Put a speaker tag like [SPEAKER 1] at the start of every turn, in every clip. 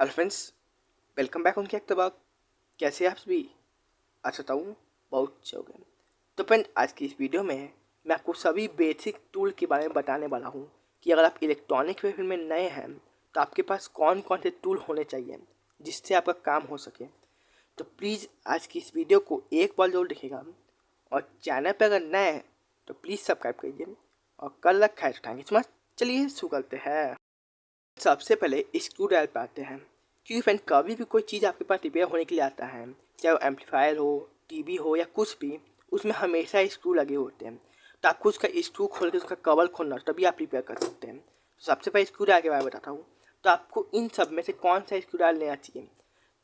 [SPEAKER 1] Hello friends, welcome back उनके तबाक। कैसे आप सभी? अच्छा हूँ, बहुत अच्छे हो गए। तो फ्रेंड, आज की इस वीडियो में मैं आपको सभी बेसिक टूल के बारे में बताने वाला हूँ कि अगर आप इलेक्ट्रॉनिक फील्ड में नए हैं तो आपके पास कौन कौन से टूल होने चाहिए जिससे आपका काम हो सके। तो प्लीज़ आज की इस वीडियो को एक बार जरूर देखिएगा, और चैनल पर अगर नए हैं तो प्लीज़ सब्सक्राइब करिए और कल रखा है उठाएंगे। चलिए शुरू करते हैं। सबसे पहले स्क्रू ड्राइवर पे आते हैं, क्योंकि फ्रेंड कभी भी कोई चीज़ आपके पास रिपेयर होने के लिए आता है, चाहे वो एम्पलीफायर हो, टीवी हो या कुछ भी, उसमें हमेशा स्क्रू लगे होते हैं। तो आपको उसका स्क्रू खोल के उसका कवर खोलना तभी आप रिपेयर कर सकते हैं। तो सबसे पहले स्क्रू ड्राइवर के बारे में बताता हूँ। तो आपको इन सब में से कौन सा स्क्रू ड्राइवर लेना चाहिए।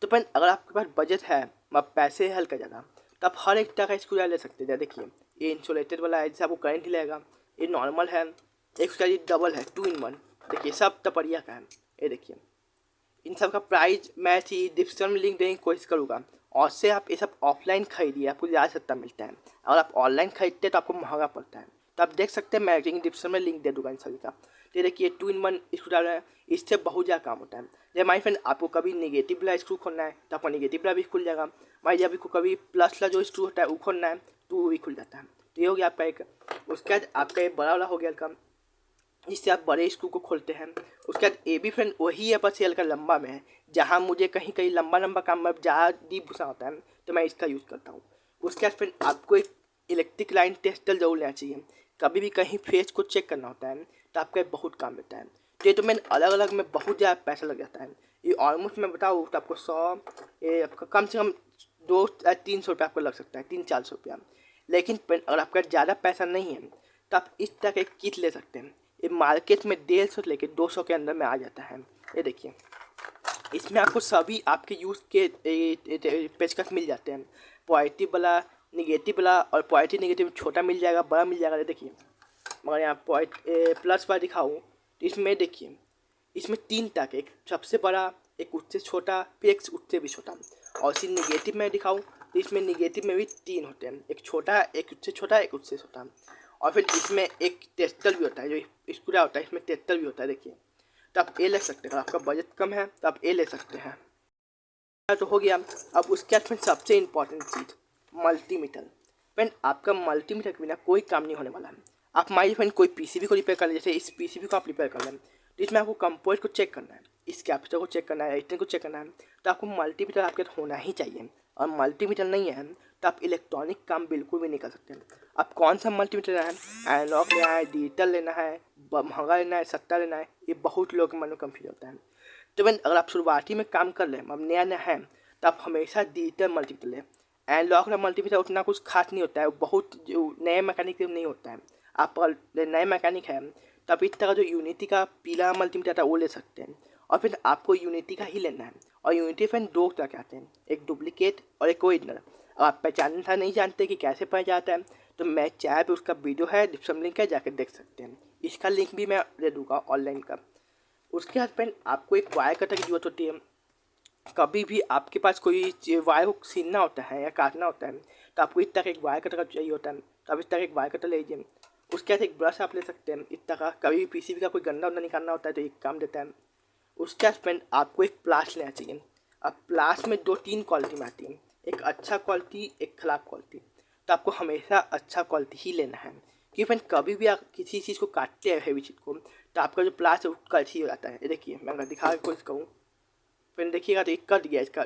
[SPEAKER 1] तो फ्रेंड, अगर आपके पास बजट है, मतलब पैसे है हल्का ज़्यादा, तो आप हर एक तरह का स्क्रू ड्राइवर ले सकते हैं। देखिए, ये इंसुलेटेड वाला है जिससे आपको करंट ही लगेगा। ये नॉर्मल है, एक उसका ये डबल है, 2 in 1। देखिए सब टपरिया का है। ये देखिए, इन सब का प्राइस मैं ही डिस्क्रिप्शन में लिंक देने की कोशिश करूँगा। और से आप ये सब ऑफलाइन खरीदिए, आपको ज़्यादा सस्ता मिलता है। अगर आप ऑनलाइन खरीदते हैं तो आपको महंगा पड़ता है। तो आप देख सकते हैं, मैं डिस्क्रिप्शन में लिंक दे दूँगा इन सभी का। तो देखिए 2 in 1 स्क्रू ड्राइवर है, इससे बहुत ज़्यादा काम होता है। जैसे माई फ्रेंड, आपको कभी निगेटिव वाला स्क्रू खोलना है तो आपका निगेटिव वाला भी खुल जाएगा। माई जब आपको कभी प्लस वाला जो स्क्रू होता है वो खोलना है तो वो भी खुल जाता है। तो ये हो गया आपका एक। उसके बाद आपका ये बड़ा वाला हो गया हल्का, जिससे आप बड़े स्क्रू को खोलते हैं। उसके बाद ए बी फ्रेंड वही है, बस ये हल्का लंबा में है। जहाँ मुझे कहीं कहीं लंबा लंबा काम में ज़्यादा डीप घुसा होता है तो मैं इसका यूज़ करता हूँ। उसके बाद फ्रेंड आपको एक इलेक्ट्रिक लाइन टेस्टर जरूर लेना चाहिए। कभी भी कहीं फेस को चेक करना होता है तो आपका बहुत काम देता है। तो ये तो मैंने अलग अलग में बहुत ज़्यादा पैसा लग जाता है। ये ऑलमोस्ट मैं बताऊँ तो आपको 100, ये आपका कम से कम 200-300 रुपये आपको लग सकता है, 300-400 रुपया। लेकिन अगर आपका ज़्यादा पैसा नहीं है तो आप इस तरह का एक किट ले सकते हैं। ये मार्केट में 150 से लेकर 200 के अंदर में आ जाता है। ये देखिए, इसमें आपको सभी आपके यूज़ के पेचकस मिल जाते हैं। पॉजिटिव वाला, निगेटिव वाला, और पॉजिटिव निगेटिव छोटा मिल जाएगा, बड़ा मिल जाएगा। ये देखिए, मगर यहाँ प्लस वाला दिखाऊँ तो इसमें देखिए, इसमें 3 तक, एक सबसे बड़ा, एक उससे छोटा, फिर एक उससे भी छोटा। और इसी निगेटिव में दिखाऊँ तो इसमें निगेटिव में भी 3 होते हैं, एक छोटा, एक उससे छोटा, एक उससे छोटा। और फिर इसमें एक टेस्टर भी होता है, जो स्क्रू होता है इसमें टेस्टर भी होता है। देखिए, तो आप ए ले सकते हैं। अगर आपका बजट कम है तो आप ए ले सकते हैं। तो हो गया। अब उसके बाद फिर सबसे इम्पोर्टेंट चीज़, मल्टीमीटर। फ्रेंड, आपका मल्टीमीटर के बिना कोई काम नहीं होने वाला है। आप माइए फ्रेंड कोई पीसीबी को रिपेयर कर लें, जैसे इस पीसीबी को आप रिपेयर कर लें, तो इसमें आपको कंपोनेंट को चेक करना है, इस कैपेसिटर को चेक करना है, रेजिस्टेंस को चेक करना है। तो आपको मल्टीमीटर आपके पास होना ही चाहिए। और मल्टीमीटर नहीं है तो आप इलेक्ट्रॉनिक काम बिल्कुल भी नहीं कर सकते। आप कौन सा मल्टीमीटर लेना है, एनालॉग लेना है, डिजिटल लेना है, महंगा लेना है, सस्ता लेना है, ये बहुत लोग के मन में कन्फ्यूज होता है। तो फ्रेंड, अगर आप शुरुआती में काम कर लें, अब नया नया है, तो आप हमेशा डिजिटल मल्टीमीटर लें। एनालॉग वाला मल्टीमीटर उतना कुछ खास नहीं होता है, बहुत जो नए मैकेनिक नहीं होता है। आप अगर नए मैकेनिक है तो आप इस तरह जो यूनिटी का पीला मल्टीमीटर था वो ले सकते हैं। और फिर आपको यूनिटी का ही लेना है। और यूनिटी फ्रेंड 2 तरह के आते हैं, एक डुप्लीकेट और एक ओरिजिनल। अब आप पहचानना नहीं जानते कि कैसे पहचान जाता है, तो मैं चाहे पे उसका वीडियो है, डिस्क्रिप्शन लिंक है, जाकर देख सकते हैं। इसका लिंक भी मैं दे दूँगा ऑनलाइन का। उसके बाद फ्रेंड आपको एक वायर कटर की ज़रूरत होती है। कभी भी आपके पास कोई वायर को छीनना होता है या काटना होता है तो आपको इस तरह का एक वायर कटर का चाहिए होता है। तो आप इस तरह एक वायर कटर ले लीजिए। उसके बाद एक ब्रश आप ले सकते हैं इस तरह का। कभी भी पीसीबी का कोई गंदा उंदा निकालना होता है तो एक काम देता है। उसके बाद फ्रेंड आपको एक प्लास लेना चाहिए। अब प्लास में 2-3 क्वालिटी में आती है, एक अच्छा क्वालिटी, एक ख़राब क्वालिटी। तो आपको हमेशा अच्छा क्वालिटी ही लेना है, क्योंकि फ्रेंड कभी भी आप किसी चीज़ को काटते हैं, हैवी चीज़ को, तो आपका जो प्लास है वो कलछी हो जाता है। ये देखिए, मैं अगर दिखा के कोशिश करूँ, पेन देखिएगा तो ये कट गया, इसका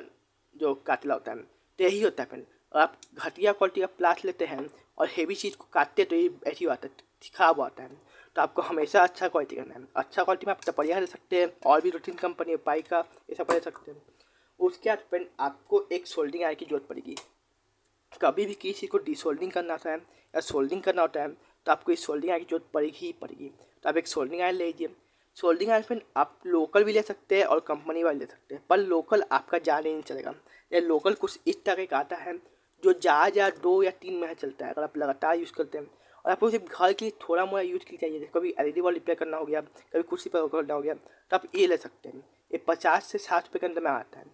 [SPEAKER 1] जो काटला होता है तो यही होता है पेन। और आप घटिया क्वालिटी का प्लास लेते हैं और हेवी चीज़ को काटते हैं तो ये ऐसी आता है, खराब आता है। तो आपको हमेशा अच्छा क्वालिटी करना है। अच्छा क्वालिटी में आप टपरिया ले सकते हैं, और भी 2-3 कंपनी है, पाई का, ये सब ले सकते हैं। उसके बाद पेन आपको एक सोल्डिंग आयरन की जरूरत पड़ेगी। कभी भी किसी चीज़ को डिसोल्डिंग करना होता है या सोल्डिंग करना होता है तो आपको इस सोल्डिंग आयरन की जरूरत पड़ेगी ही पड़ेगी। तो आप एक सोल्डिंग आयरन ले लीजिए। सोल्डिंग आयरन फिर आप लोकल भी ले सकते हैं और कंपनी वाले ले सकते हैं, पर लोकल आपका ज़्यादा नहीं चलेगा। या लोकल कुछ इस तरह का आता है जो ज़्यादा 2 या 3 महीने चलता है अगर आप लगातार यूज़ करते हैं। और आपको सिर्फ घर के लिए थोड़ा मोड़ा यूज़ के लिए चाहिए, जैसे कभी एलईडी बल्ब रिपेयर करना हो गया, कभी कुर्सी पर करना हो गया, तो आप ये ले सकते हैं। ये 50 से 60 रुपये के अंदर में आता है।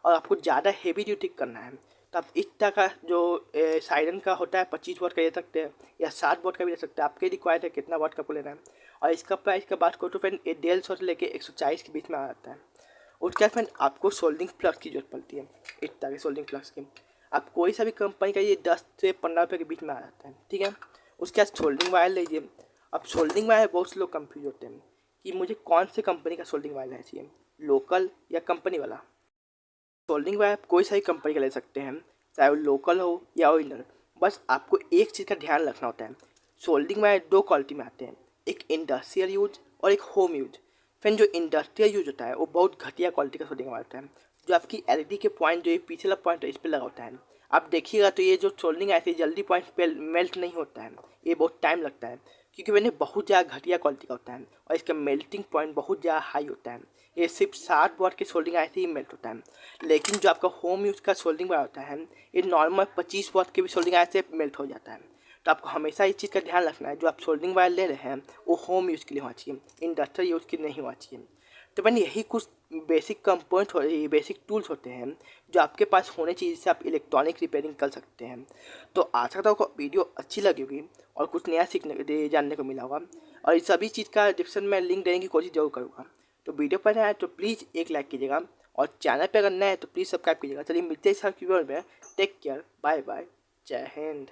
[SPEAKER 1] और आपको ज़्यादा हेवी ड्यूटी करना है तो आप इस तरह का जो साइरन का होता है 25 वाट का ले सकते हैं, या 60 वाट का भी ले सकते हैं। आपके रिक्वायर्ड है कितना वाट का आपको लेना है। और इसका प्राइस का बात करो तो फ्रेंड ये 150 से लेके 140 के बीच में आ जाता है। उसके बाद फ्रेंड आपको सोल्डिंग प्लग्स की जरूरत पड़ती है, इस तरह के सोल्डिंग प्लग्स की। आप कोई सा भी कंपनी का ये 10 से 15 रुपये के बीच में आ जाता है, ठीक है। उसके बाद सोल्डिंग वायर लीजिए। अब सोल्डिंग वायर बहुत से लोग कंफ्यूज होते हैं कि मुझे कौन से कंपनी का सोल्डिंग वायर लेना चाहिए, लोकल या कंपनी वाला। सोल्डिंग वायर आप कोई सा भी कंपनी का ले सकते हैं, चाहे वो लोकल हो या ओरिजिनल। बस आपको एक चीज़ का ध्यान रखना होता है, सोल्डिंग वायर दो क्वालिटी में आते हैं, एक इंडस्ट्रियल यूज और एक होम यूज। फिर जो इंडस्ट्रियल यूज होता है वो बहुत घटिया क्वालिटी का सोल्डिंग वायर होता है, जो आपकी एलईडी के पॉइंट जो ये पीछे वाला पॉइंट है इस पर लगा होता है। आप देखिएगा तो ये जो सोल्डिंग ऐसे जल्दी पॉइंट पे मेल्ट नहीं होता है, ये बहुत टाइम लगता है, क्योंकि मैंने बहुत ज़्यादा घटिया क्वालिटी का होता है और इसका मेल्टिंग पॉइंट बहुत ज़्यादा हाई होता है। ये सिर्फ 60 वाट की सोल्डिंग ऐसे ही मेल्ट होता है। लेकिन जो आपका होम यूज़ का सोल्डिंग वायर होता है ये नॉर्मल 25 वाट की भी सोल्डिंग ऐसे मेल्ट हो जाता है। तो आपको हमेशा इस चीज़ का ध्यान रखना है, जो आप सोल्डिंग वायर ले रहे हैं वो होम यूज़ के लिए होना चाहिए, इंडस्ट्रियल यूज़ के लिए नहीं होना चाहिए। तो मैंने यही कुछ बेसिक कंपोनेंट बेसिक टूल्स होते हैं जो आपके पास होने चाहिए, जिससे आप इलेक्ट्रॉनिक रिपेयरिंग कर सकते हैं। तो आशा करता हूँ वीडियो अच्छी लगी होगी और कुछ नया जानने को मिला होगा। और इस सभी चीज़ का डिस्क्रिप्शन में लिंक देने की कोशिश जरूर करूँगा। तो वीडियो पसंद आए तो प्लीज़ एक लाइक कीजिएगा और चैनल पर अगर नया है तो प्लीज़ सब्सक्राइब कीजिएगा। चलिए मिलते हैं इस वीडियो में। टेक केयर, बाय बाय, जय हिंद।